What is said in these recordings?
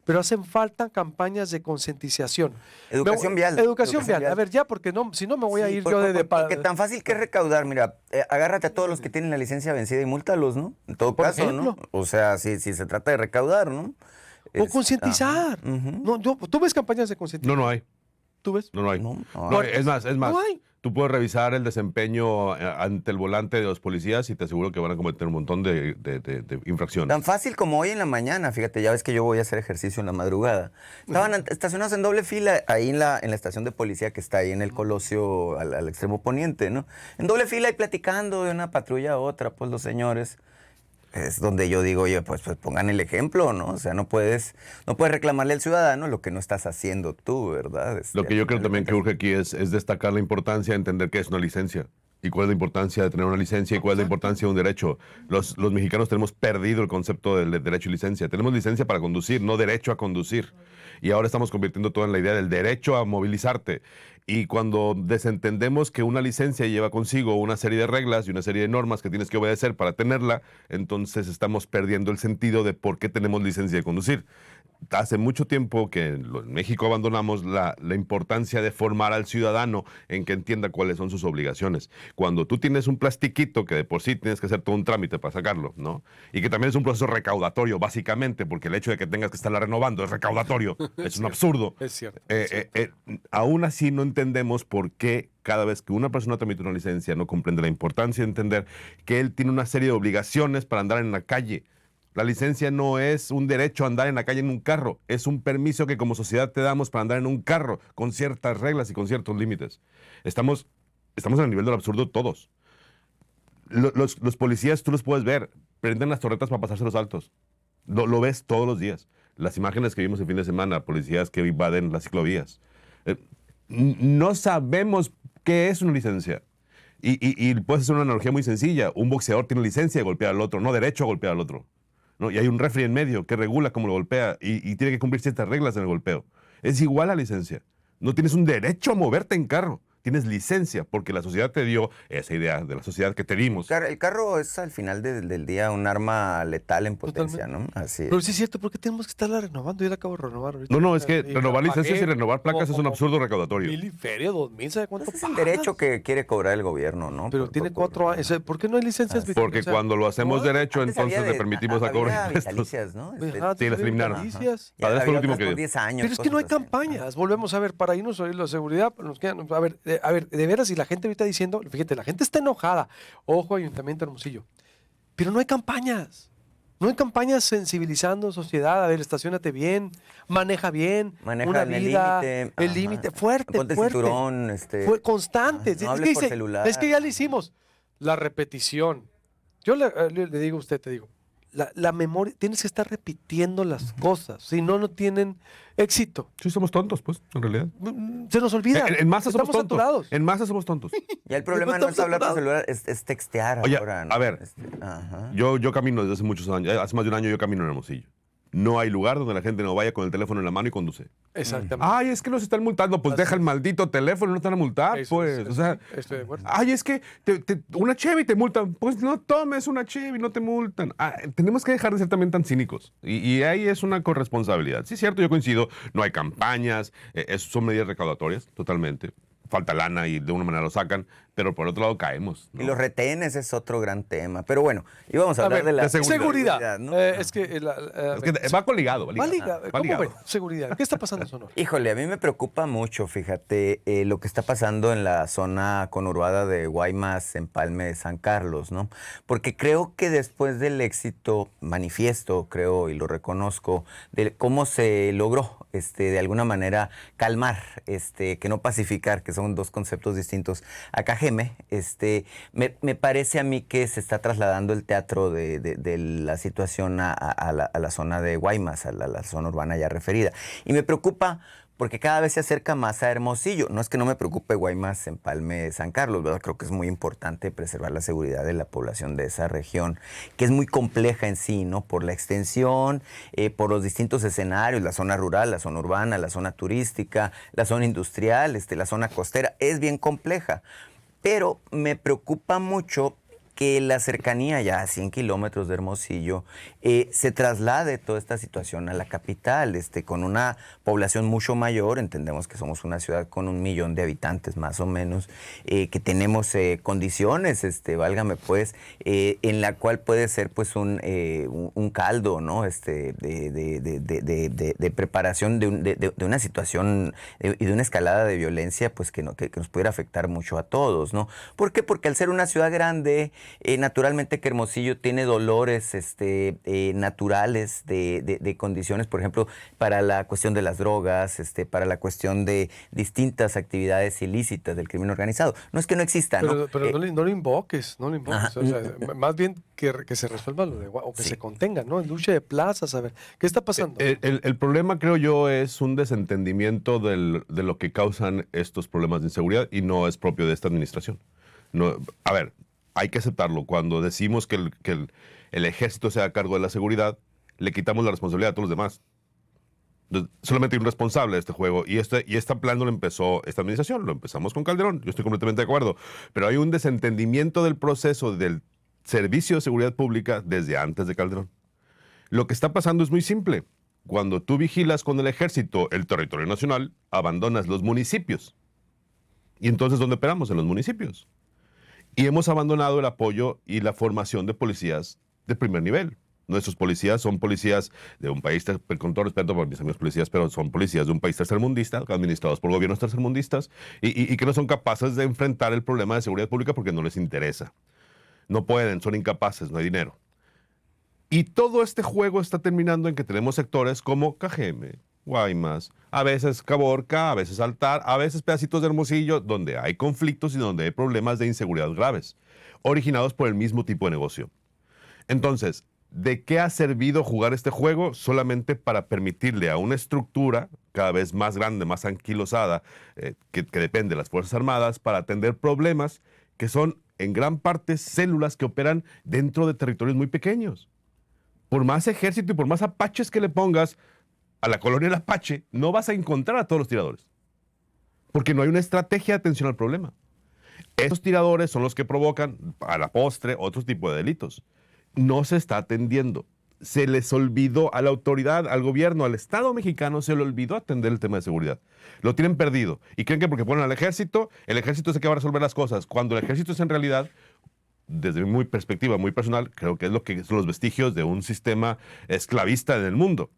pero hacen falta campañas de concientización. Educación vial. Educación vial. A ver, ya, porque no, si no me voy a ir yo de... Porque tan fácil que es recaudar, mira, agárrate a todos los que tienen la licencia vencida y múltalos, ¿no? En todo Por caso, ejemplo. ¿no? O sea, si se trata de recaudar, ¿no? O concientizar. No, ¿tú ves campañas de concientización? No hay. ¿Tú ves? No hay. No, No, es más. No hay. Tú puedes revisar el desempeño ante el volante de los policías y te aseguro que van a cometer un montón de infracciones. Tan fácil como hoy en la mañana, fíjate, ya ves que yo voy a hacer ejercicio en la madrugada. Estaban estacionados en doble fila ahí en la estación de policía que está ahí en el Colosio al extremo poniente, ¿no? En doble fila y platicando de una patrulla a otra, pues los señores. Es donde yo digo, oye, pues pongan el ejemplo, ¿no? O sea, no puedes reclamarle al ciudadano lo que no estás haciendo tú, ¿verdad? Lo que yo creo también que urge aquí es destacar la importancia de entender qué es una licencia y cuál es la importancia de tener una licencia y cuál es la importancia de un derecho. Los mexicanos tenemos perdido el concepto del derecho y licencia. Tenemos licencia para conducir, no derecho a conducir. Y ahora estamos convirtiendo todo en la idea del derecho a movilizarte. Y cuando desentendemos que una licencia lleva consigo una serie de reglas y una serie de normas que tienes que obedecer para tenerla, entonces estamos perdiendo el sentido de por qué tenemos licencia de conducir. Hace mucho tiempo que en México abandonamos la importancia de formar al ciudadano en que entienda cuáles son sus obligaciones. Cuando tú tienes un plastiquito que de por sí tienes que hacer todo un trámite para sacarlo, ¿no? Y que también es un proceso recaudatorio, básicamente, porque el hecho de que tengas que estarla renovando es recaudatorio. Es un absurdo. Es cierto. Aún así no entendemos por qué cada vez que una persona tramita una licencia no comprende la importancia de entender que él tiene una serie de obligaciones para andar en la calle. La licencia no es un derecho a andar en la calle en un carro, es un permiso que como sociedad te damos para andar en un carro con ciertas reglas y con ciertos límites. Estamos en el nivel del absurdo todos. Los policías, tú los puedes ver, prenden las torretas para pasarse los altos. Lo ves todos los días. Las imágenes que vimos el fin de semana, policías que invaden las ciclovías. No sabemos qué es una licencia. Y puedes hacer una analogía muy sencilla. Un boxeador tiene licencia de golpear al otro, no derecho a golpear al otro. ¿No? Y hay un referee en medio que regula cómo lo golpea y tiene que cumplir ciertas reglas en el golpeo. Es igual a licencia. No tienes un derecho a moverte en carro. Tienes licencia porque la sociedad te dio esa idea de la sociedad que te dimos. El carro es al final del día un arma letal en potencia, ¿no? Así es. Pero sí es cierto, ¿por qué tenemos que estarla renovando? Yo la acabo de renovar ahorita. No, es que renovar licencias y renovar placas es un absurdo recaudatorio. 1,000 y feria, 2,000, ¿sabe cuánto Pues es el pagas? derecho que quiere cobrar el gobierno, ¿no? Pero tiene 4 años. ¿Por qué no hay licencias? Porque cuando lo hacemos derecho, Antes entonces había le permitimos a cobrar impuestos. vitalicias, ¿no? Sí, las eliminaron. Vitalicias. Ya Padres fue había el último otras que por dio. 10 años. Pero es que no hay cosas así. campañas. Volvemos a ver, para irnos a la seguridad, nos quedan, a ver, de veras, y la gente ahorita diciendo, fíjate, la gente está enojada. Ojo, Ayuntamiento de Hermosillo. Pero no hay campañas. No hay campañas sensibilizando sociedad. A ver, estaciónate bien, maneja bien, Maneja una en el vida, límite, el ajá. límite, fuerte, Ponte el fuerte. cinturón, Constante. no hables por dice, celular. es que ya le hicimos la repetición. Yo le digo a usted, te digo, la memoria, tienes que estar repitiendo las cosas, si no, no tienen éxito. Sí, somos tontos, pues, en realidad. Se nos olvida. En masa somos Estamos tontos. saturados. En masa somos tontos. Ya el problema no es hablar por celular, es textear Oye, ahora, ¿no? a ver, Ajá. yo camino desde hace muchos años, hace más de un año yo camino en Hermosillo. No hay lugar donde la gente no vaya con el teléfono en la mano y conduce. Exactamente. Ay, es que los están multando. Pues Así deja el es. maldito teléfono, no te van a multar, Eso pues. es, O sea, estoy de acuerdo. ay, es que una Chevy te multan. Pues no tomes una Chevy, no te multan. Tenemos que dejar de ser también tan cínicos. Y ahí es una corresponsabilidad. Sí, es cierto, yo coincido. No hay campañas, son medidas recaudatorias, totalmente. Falta lana y de una manera lo sacan, pero por otro lado caemos, ¿no? Y los retenes es otro gran tema. Pero bueno, íbamos a hablar ver, de la de seguridad. ¿no? Es que, Es que va coligado. va ligado. Va ¿Cómo ligado. ven? Seguridad. ¿Qué está pasando en Sonora? Híjole, a mí me preocupa mucho, fíjate, lo que está pasando en la zona conurbada de Guaymas, Empalme, San Carlos, ¿no? Porque creo que después del éxito manifiesto, creo, y lo reconozco, de cómo se logró, de alguna manera, calmar, que no pacificar, que son dos conceptos distintos, a Cajeme, me parece a mí que se está trasladando el teatro de la situación a la zona de Guaymas, a la zona urbana ya referida. Y me preocupa porque cada vez se acerca más a Hermosillo. No es que no me preocupe Guaymas, Empalme, San Carlos, ¿verdad? Creo que es muy importante preservar la seguridad de la población de esa región, que es muy compleja en sí, ¿no? Por la extensión, por los distintos escenarios, la zona rural, la zona urbana, la zona turística, la zona industrial, la zona costera, es bien compleja. Pero me preocupa mucho que la cercanía ya a 100 kilómetros de Hermosillo se traslade toda esta situación a la capital, con una población mucho mayor. Entendemos que somos una ciudad con 1 millón de habitantes más o menos, que tenemos condiciones, válgame pues, en la cual puede ser pues un caldo, ¿no? De preparación de una situación y de una escalada de violencia pues que nos pudiera afectar mucho a todos, ¿no? ¿Por qué? Porque al ser una ciudad grande, naturalmente que Hermosillo tiene dolores naturales de condiciones, por ejemplo, para la cuestión de las drogas, para la cuestión de distintas actividades ilícitas del crimen organizado. No es que no exista, ¿no? Pero no lo invoques, no lo invoques. Ajá. O sea, más bien que se resuelva lo de o que se contenga, ¿no? En lucha de plazas, a ver, ¿qué está pasando? El problema, creo yo, es un desentendimiento de lo que causan estos problemas de inseguridad y no es propio de esta administración. No, a ver, hay que aceptarlo. Cuando decimos que el ejército se haga cargo de la seguridad, le quitamos la responsabilidad a todos los demás. Entonces, solamente hay un responsable de este juego y este plan no lo empezó esta administración, lo empezamos con Calderón, yo estoy completamente de acuerdo, pero hay un desentendimiento del proceso del servicio de seguridad pública desde antes de Calderón. Lo que está pasando es muy simple. Cuando tú vigilas con el ejército el territorio nacional, abandonas los municipios. Y entonces, ¿dónde operamos? En los municipios. Y hemos abandonado el apoyo y la formación de policías de primer nivel. Nuestros policías son policías de un país, con todo respeto por mis amigos policías, pero son policías de un país tercermundista, administrados por gobiernos tercermundistas, y que no son capaces de enfrentar el problema de seguridad pública porque no les interesa. No pueden, son incapaces, no hay dinero. Y todo este juego está terminando en que tenemos sectores como KGM, Guaymas, a veces Caborca, a veces Altar, a veces pedacitos de Hermosillo, donde hay conflictos y donde hay problemas de inseguridad graves, originados por el mismo tipo de negocio. Entonces, ¿de qué ha servido jugar este juego? Solamente para permitirle a una estructura cada vez más grande, más anquilosada, que depende de las Fuerzas Armadas, para atender problemas que son en gran parte células que operan dentro de territorios muy pequeños. Por más ejército y por más apaches que le pongas a la colonia del Apache, no vas a encontrar a todos los tiradores. Porque no hay una estrategia de atención al problema. Esos tiradores son los que provocan, a la postre, otro tipo de delitos. No se está atendiendo. Se les olvidó a la autoridad, al gobierno, al Estado mexicano, se le olvidó atender el tema de seguridad. Lo tienen perdido. Y creen que porque ponen al ejército, el ejército es el que va a resolver las cosas. Cuando el ejército es en realidad, desde mi perspectiva muy personal, creo que es lo que son los vestigios de un sistema esclavista en el mundo.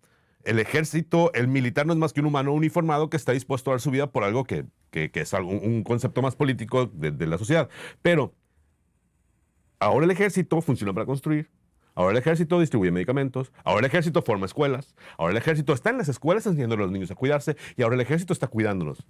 El ejército, el militar no es más que un humano uniformado que está dispuesto a dar su vida por algo que es un concepto más político de la sociedad. Pero ahora el ejército funciona para construir. Ahora el ejército distribuye medicamentos. Ahora el ejército forma escuelas. Ahora el ejército está en las escuelas enseñando a los niños a cuidarse. Y ahora el ejército está cuidándonos.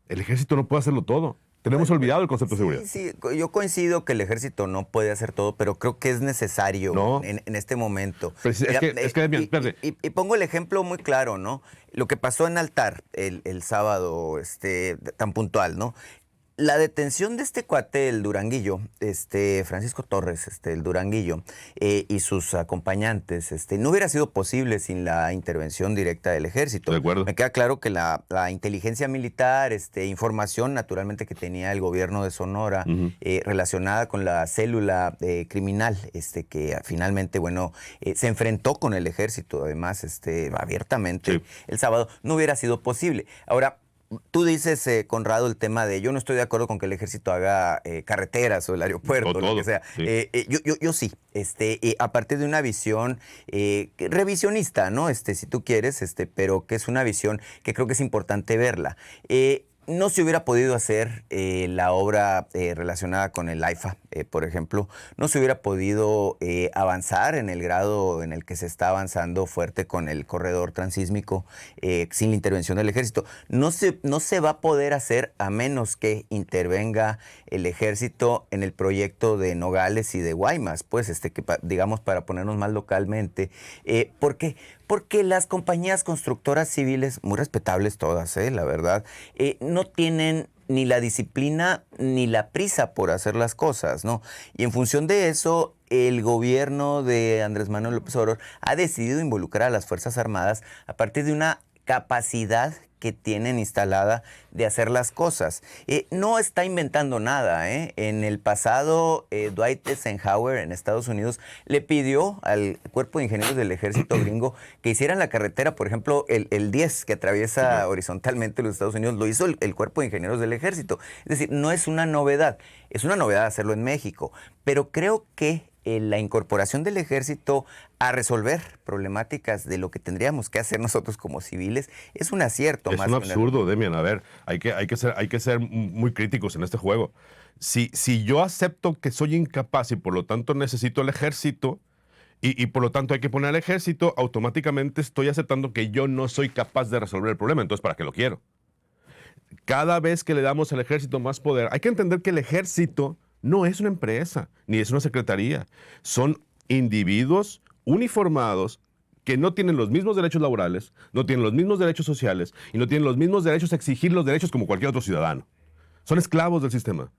El ejército no puede hacerlo todo. Tenemos olvidado el concepto de seguridad. Sí, yo coincido que el ejército no puede hacer todo, pero creo que es necesario en este momento. Pero es que bien, y pongo el ejemplo muy claro, ¿no? Lo que pasó en Altar el sábado tan puntual, ¿no? La detención de este cuate, el Duranguillo, Francisco Torres, el Duranguillo, y sus acompañantes, no hubiera sido posible sin la intervención directa del ejército. De acuerdo. Me queda claro que la inteligencia militar, información naturalmente que tenía el gobierno de Sonora, relacionada con la célula criminal, que finalmente, bueno, se enfrentó con el ejército, además, abiertamente el sábado, no hubiera sido posible. Ahora, tú dices, Conrado, el tema de yo no estoy de acuerdo con que el ejército haga carreteras o el aeropuerto, o lo que sea. Sí. Yo sí, a partir de una visión revisionista, ¿no? Si tú quieres, pero que es una visión que creo que es importante verla. No se hubiera podido hacer la obra relacionada con el AIFA, por ejemplo. No se hubiera podido avanzar en el grado en el que se está avanzando fuerte con el corredor transísmico sin la intervención del ejército. No se va a poder hacer a menos que intervenga el ejército en el proyecto de Nogales y de Guaymas, pues, digamos, para ponernos más localmente. ¿Por qué? Porque las compañías constructoras civiles, muy respetables todas, la verdad, no tienen ni la disciplina ni la prisa por hacer las cosas, ¿no? Y en función de eso, el gobierno de Andrés Manuel López Obrador ha decidido involucrar a las Fuerzas Armadas a partir de una capacidad que tienen instalada de hacer las cosas. No está inventando nada. En el pasado, Dwight Eisenhower en Estados Unidos le pidió al Cuerpo de Ingenieros del Ejército gringo que hicieran la carretera, por ejemplo, el 10 que atraviesa horizontalmente los Estados Unidos, lo hizo el Cuerpo de Ingenieros del Ejército. Es decir, no es una novedad. Es una novedad hacerlo en México, pero creo que la incorporación del ejército a resolver problemáticas de lo que tendríamos que hacer nosotros como civiles es un acierto. Es un absurdo, Demian. A ver, hay que ser muy críticos en este juego. Si yo acepto que soy incapaz y por lo tanto necesito el ejército, y por lo tanto hay que poner al ejército, automáticamente estoy aceptando que yo no soy capaz de resolver el problema. Entonces, ¿para qué lo quiero? Cada vez que le damos al ejército más poder, hay que entender que el ejército no es una empresa, ni es una secretaría. Son individuos uniformados que no tienen los mismos derechos laborales, no tienen los mismos derechos sociales y no tienen los mismos derechos a exigir los derechos como cualquier otro ciudadano. Son esclavos del sistema.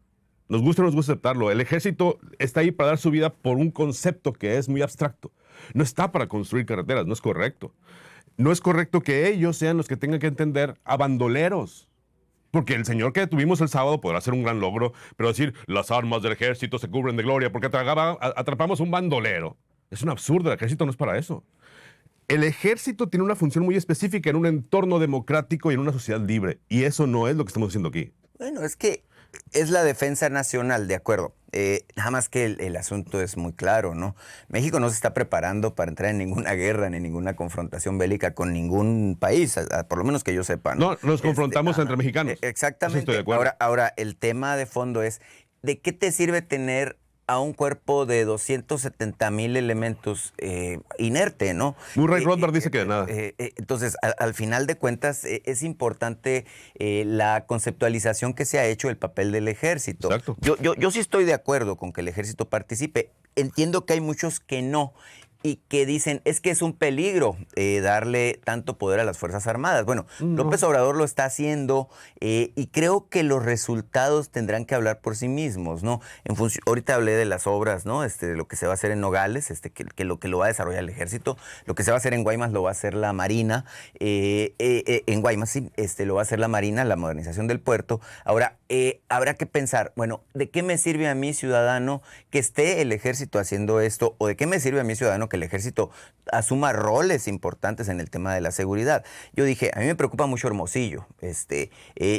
Nos gusta o nos gusta aceptarlo. El ejército está ahí para dar su vida por un concepto que es muy abstracto. No está para construir carreteras, no es correcto. No es correcto que ellos sean los que tengan que entender a bandoleros. Porque el señor que detuvimos el sábado podrá ser un gran logro, pero decir, las armas del ejército se cubren de gloria porque atrapamos un bandolero. Es un absurdo, el ejército no es para eso. El ejército tiene una función muy específica en un entorno democrático y en una sociedad libre. Y eso no es lo que estamos haciendo aquí. Bueno, es que es la defensa nacional, de acuerdo. Nada más que el asunto es muy claro, ¿no? México no se está preparando para entrar en ninguna guerra ni ninguna confrontación bélica con ningún país, por lo menos que yo sepa, ¿no? No, nos confrontamos entre mexicanos. Exactamente. Estoy de acuerdo. Ahora, el tema de fondo es, ¿de qué te sirve tener a un cuerpo de 270,000 elementos inerte, ¿no? Murray Rothbard dice que de nada. Entonces, al final de cuentas, es importante la conceptualización que se ha hecho del papel del ejército. Exacto. Yo sí estoy de acuerdo con que el ejército participe. Entiendo que hay muchos que no. Y que dicen, es que es un peligro darle tanto poder a las Fuerzas Armadas. Bueno, No. López Obrador lo está haciendo y creo que los resultados tendrán que hablar por sí mismos, ¿no? Ahorita hablé de las obras, ¿no? De lo que se va a hacer en Nogales, que lo va a desarrollar el Ejército, lo que se va a hacer en Guaymas lo va a hacer la Marina, en Guaymas sí, lo va a hacer la Marina, la modernización del puerto. Ahora, habrá que pensar, bueno, ¿de qué me sirve a mí, ciudadano, que esté el Ejército haciendo esto? ¿O de qué me sirve a mí, ciudadano, que el ejército asuma roles importantes en el tema de la seguridad? Yo dije, a mí me preocupa mucho Hermosillo.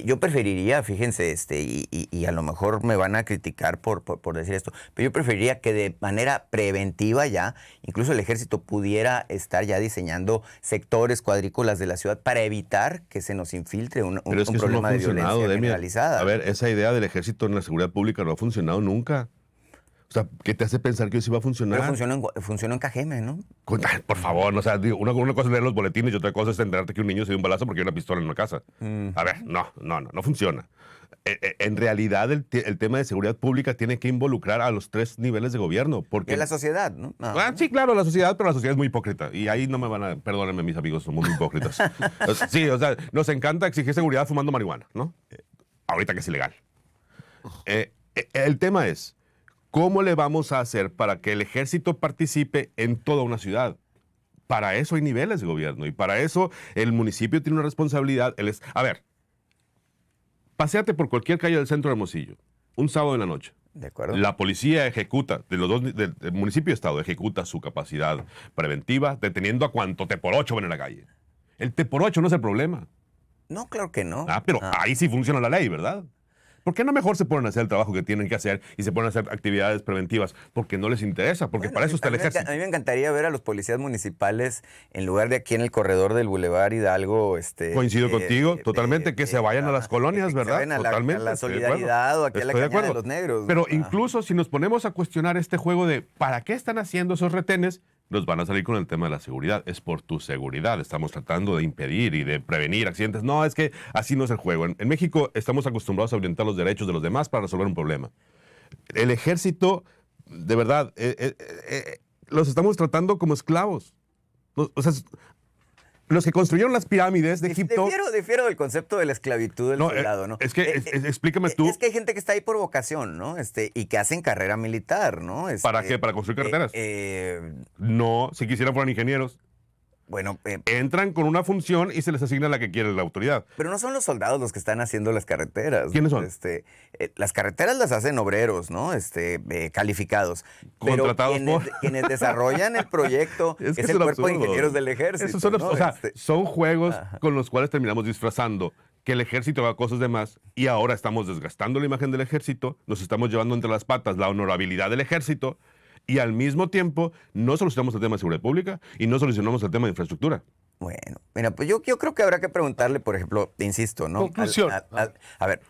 Yo preferiría, fíjense, y a lo mejor me van a criticar por decir esto, pero yo preferiría que de manera preventiva ya, incluso el ejército pudiera estar ya diseñando sectores, cuadrículas de la ciudad para evitar que se nos infiltre un problema de violencia generalizada. A ver, esa idea del ejército en la seguridad pública no ha funcionado nunca. O sea, ¿qué te hace pensar que eso iba a funcionar? Pero funcionó en Cajeme, ¿no? Ay, por favor, o sea, digo, una cosa es leer los boletines y otra cosa es enterarte que un niño se dio un balazo porque hay una pistola en una casa. A ver, no funciona. En realidad, el tema de seguridad pública tiene que involucrar a los 3 niveles de gobierno. Porque... Y la sociedad, ¿no? Sí, claro, la sociedad, pero la sociedad es muy hipócrita. Y ahí no me van a... Perdónenme, mis amigos, somos muy hipócritas. Sí, o sea, nos encanta exigir seguridad fumando marihuana, ¿no? Ahorita que es ilegal. El tema es... ¿cómo le vamos a hacer para que el ejército participe en toda una ciudad? Para eso hay niveles de gobierno y para eso el municipio tiene una responsabilidad. A ver, paséate por cualquier calle del centro de Hermosillo, un sábado en la noche. De acuerdo. La policía ejecuta, del municipio y estado, ejecuta su capacidad preventiva deteniendo a cuanto T por 8 ven en la calle. El T por 8 no es el problema. No, claro que no. Pero ahí sí funciona la ley, ¿verdad? ¿Por qué no mejor se ponen a hacer el trabajo que tienen que hacer y se ponen a hacer actividades preventivas? Porque no les interesa, porque para eso está el ejército. A mí me encantaría ver a los policías municipales en lugar de aquí en el corredor del Boulevard Hidalgo. Coincido contigo totalmente, que se vayan a las colonias, ¿verdad? Que se vayan totalmente. A la solidaridad o aquí a la cañada de los negros. Pero incluso si nos ponemos a cuestionar este juego de ¿para qué están haciendo esos retenes? Nos van a salir con el tema de la seguridad. Es por tu seguridad. Estamos tratando de impedir y de prevenir accidentes. No, es que así no es el juego. En México estamos acostumbrados a orientar los derechos de los demás para resolver un problema. El ejército, de verdad, los estamos tratando como esclavos. O sea, los que construyeron las pirámides de Egipto... Difiero del concepto de la esclavitud del soldado, ¿no? Es que, explícame tú... Es que hay gente que está ahí por vocación, ¿no? Y que hacen carrera militar, ¿no? ¿Para qué? ¿Para construir carreteras? No, si quisieran fueran ingenieros. Bueno, Entran con una función y se les asigna la que quiere la autoridad. pero no son los soldados los que están haciendo las carreteras. ¿Quiénes son? Las carreteras las hacen obreros, ¿no? Calificados. Pero Contratados quienes desarrollan el proyecto Es que es es el un cuerpo de absurdo. ingenieros del ejército. Esos son, ¿no? o sea, son juegos con los cuales terminamos disfrazando que el ejército haga cosas de más y ahora estamos desgastando la imagen del ejército, nos estamos llevando entre las patas la honorabilidad del ejército y al mismo tiempo no solucionamos el tema de seguridad pública y no solucionamos el tema de infraestructura. Bueno, mira, pues yo creo que habrá que preguntarle, por ejemplo, te insisto, ¿no? Conclusión. A ver,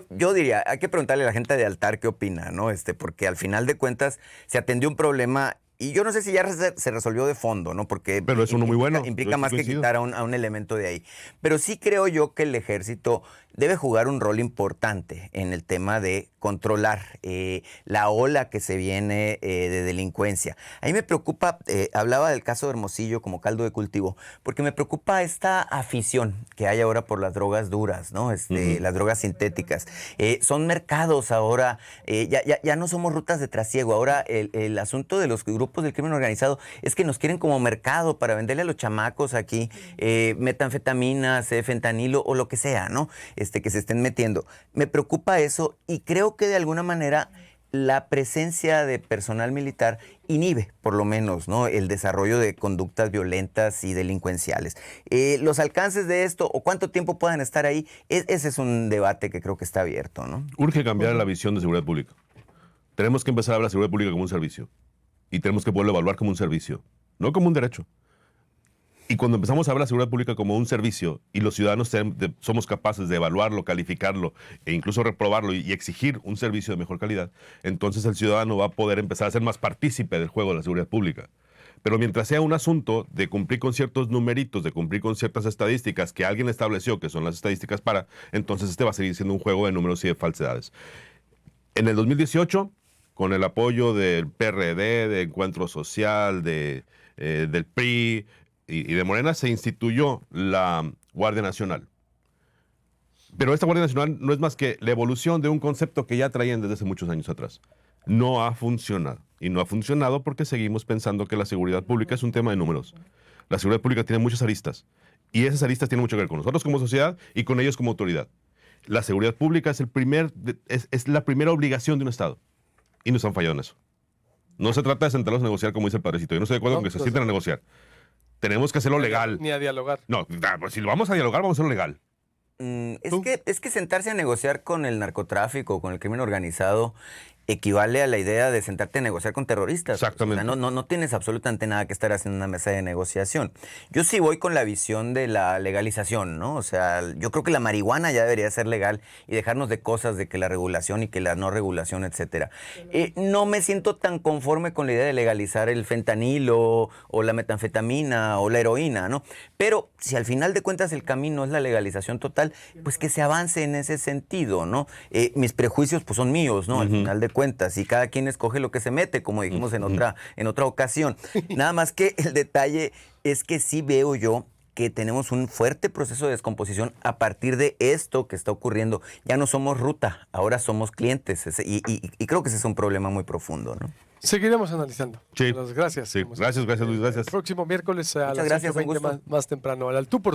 yo diría, hay que preguntarle a la gente de Altar qué opina, ¿no? Porque al final de cuentas se atendió un problema y yo no sé si ya se resolvió de fondo, ¿no? Porque Pero es uno muy bueno. implica Yo más que coincido. quitar a un elemento de ahí. Pero sí creo yo que el ejército debe jugar un rol importante en el tema de controlar la ola que se viene de delincuencia. A mí me preocupa, hablaba del caso de Hermosillo como caldo de cultivo, porque me preocupa esta afición que hay ahora por las drogas duras, ¿no? Las drogas sintéticas. Son mercados ahora, ya no somos rutas de trasiego. Ahora el asunto de los grupos del crimen organizado es que nos quieren como mercado para venderle a los chamacos aquí metanfetaminas, fentanilo o lo que sea, ¿no? Que se estén metiendo. Me preocupa eso y creo que de alguna manera la presencia de personal militar inhibe, por lo menos, ¿no? El desarrollo de conductas violentas y delincuenciales. Los alcances de esto o cuánto tiempo puedan estar ahí, ese es un debate que creo que está abierto, ¿no? Urge cambiar la visión de seguridad pública. Tenemos que empezar a ver la seguridad pública como un servicio y tenemos que poderlo evaluar como un servicio, no como un derecho. Y cuando empezamos a ver la seguridad pública como un servicio y los ciudadanos somos capaces de evaluarlo, calificarlo e incluso reprobarlo y exigir un servicio de mejor calidad, entonces el ciudadano va a poder empezar a ser más partícipe del juego de la seguridad pública. Pero mientras sea un asunto de cumplir con ciertos numeritos, de cumplir con ciertas estadísticas que alguien estableció, que son las estadísticas entonces va a seguir siendo un juego de números y de falsedades. En el 2018, con el apoyo del PRD, de Encuentro Social, del PRI y de Morena, se instituyó la Guardia Nacional. Pero esta Guardia Nacional no es más que la evolución de un concepto que ya traían desde hace muchos años atrás. No ha funcionado. Y no ha funcionado porque seguimos pensando que la seguridad pública es un tema de números. La seguridad pública tiene muchas aristas. Y esas aristas tienen mucho que ver con nosotros como sociedad y con ellos como autoridad. La seguridad pública es la primera obligación de un Estado. Y nos han fallado en eso. No se trata de sentarlos a negociar como dice el padrecito. Yo no estoy de acuerdo con que se sienten a negociar. Tenemos que hacerlo legal. Ni a dialogar. No, pues si lo vamos a dialogar, vamos a hacerlo legal. Es que sentarse a negociar con el narcotráfico, con el crimen organizado, equivale a la idea de sentarte a negociar con terroristas. Exactamente. O sea, no tienes absolutamente nada que estar haciendo en una mesa de negociación. Yo sí voy con la visión de la legalización, ¿no? O sea, yo creo que la marihuana ya debería ser legal y dejarnos de cosas de que la regulación y que la no regulación, etcétera. No me siento tan conforme con la idea de legalizar el fentanilo o la metanfetamina o la heroína, ¿no? Pero si al final de cuentas el camino es la legalización total, pues que se avance en ese sentido, ¿no? Mis prejuicios pues son míos, ¿no? Al final de cuentas, y cada quien escoge lo que se mete, como dijimos en otra ocasión. Nada más que el detalle es que sí veo yo que tenemos un fuerte proceso de descomposición a partir de esto que está ocurriendo. Ya no somos ruta, ahora somos clientes, y creo que ese es un problema muy profundo, ¿no? Seguiremos analizando. Sí. Gracias. Sí. Gracias, Luis, gracias. El próximo miércoles a Muchas las gracias, un 8:20 gusto. más temprano. Al tú por